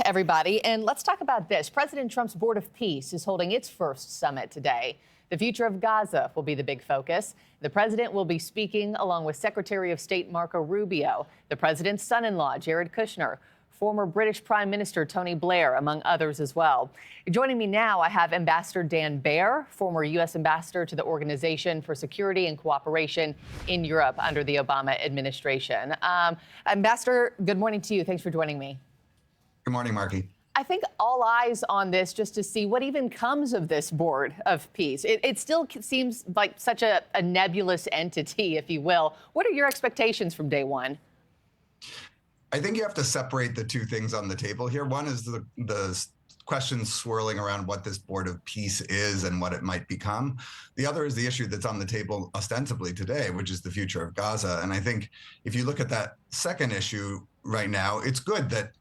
Everybody, and let's talk about this. President Trump's Board of Peace is holding its first summit today. The future of Gaza will be the big focus. The president will be speaking along with Secretary of State Marco Rubio, the president's son-in-law, Jared Kushner, former British Prime Minister Tony Blair, among others as well. Joining me now, I have Ambassador Dan Baer, former U.S. ambassador to the Organization for Security and Cooperation in Europe under the Obama administration. Ambassador, good morning to you. Thanks for joining me. Good morning, Markie. I think all eyes on this just to see what even comes of this Board of Peace. It still seems like such a nebulous entity, if you will. What are your expectations from day one? I think you have to separate the two things on the table here. One is the questions swirling around what this Board of Peace is and what it might become. The other is the issue that's on the table ostensibly today, which is the future of Gaza. And I think if you look at that second issue right now, it's good that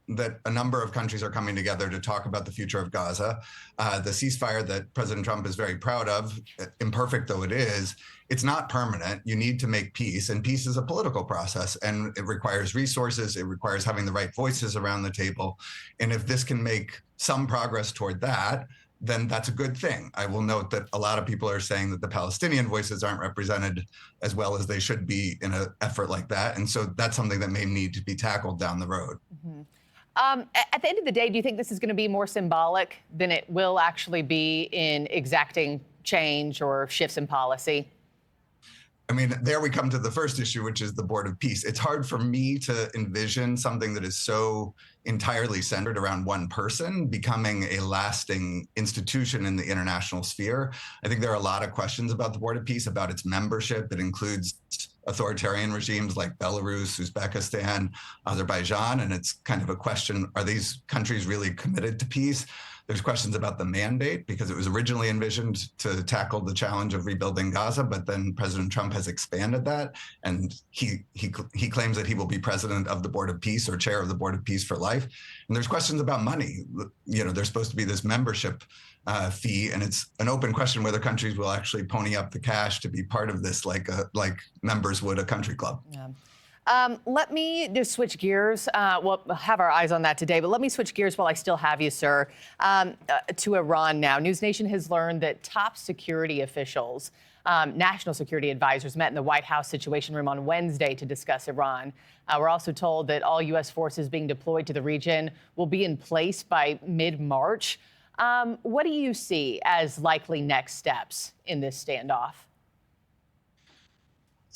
a number of countries are coming together to talk about the future of Gaza. The ceasefire that President Trump is very proud of, imperfect though it is, it's not permanent. You need to make peace, and peace is a political process, and it requires resources. It requires having the right voices around the table. And if this can make some progress toward that, then that's a good thing. I will note that a lot of people are saying that the Palestinian voices aren't represented as well as they should be in an effort like that. And so that's something that may need to be tackled down the road. Mm-hmm. At the end of the day, do you think this is going to be more symbolic than it will actually be in exacting change or shifts in policy? I mean, there we come to the first issue, which is the Board of Peace. It's hard for me to envision something that is so entirely centered around one person becoming a lasting institution in the international sphere. I think there are a lot of questions about the Board of Peace, about its membership. It includes authoritarian regimes like Belarus, Uzbekistan, Azerbaijan, and it's kind of a question, are these countries really committed to peace? There's questions about the mandate, because it was originally envisioned to tackle the challenge of rebuilding Gaza, but then President Trump has expanded that, and he claims that he will be president of the Board of Peace or chair of the Board of Peace for life. And there's questions about money. You know, there's supposed to be this membership fee, and it's an open question whether countries will actually pony up the cash to be part of this, like members would a country club. Yeah. Let me just switch gears. We'll have our eyes on that today, but let me switch gears while I still have you, sir, to Iran now. NewsNation has learned that top security officials, national security advisors, met in the White House Situation Room on Wednesday to discuss Iran. We're also told that all U.S. forces being deployed to the region will be in place by mid-March. What do you see as likely next steps in this standoff?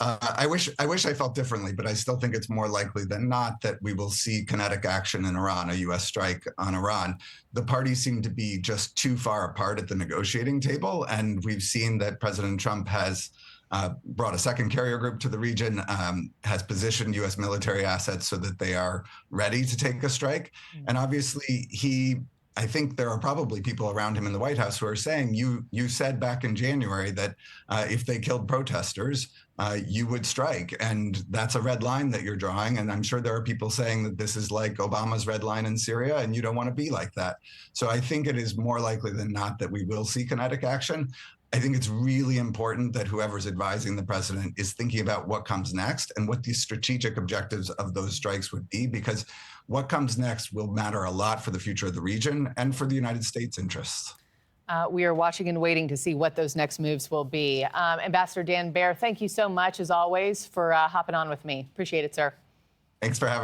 I wish I felt differently, but I still think it's more likely than not that we will see kinetic action in Iran, a U.S. strike on Iran. The parties seem to be just too far apart at the negotiating table, and we've seen that President Trump has brought a second carrier group to the region, has positioned U.S. military assets so that they are ready to take a strike. And obviously, I think there are probably people around him in the White House who are saying, you said back in January that if they killed protesters, you would strike. And that's a red line that you're drawing. And I'm sure there are people saying that this is like Obama's red line in Syria, and you don't want to be like that. So I think it is more likely than not that we will see kinetic action. I think it's really important that whoever's advising the president is thinking about what comes next and what the strategic objectives of those strikes would be, because what comes next will matter a lot for the future of the region and for the United States' interests. We are watching and waiting to see what those next moves will be. Ambassador Dan Baer, thank you so much, as always, for hopping on with me. Appreciate it, sir. Thanks for having me.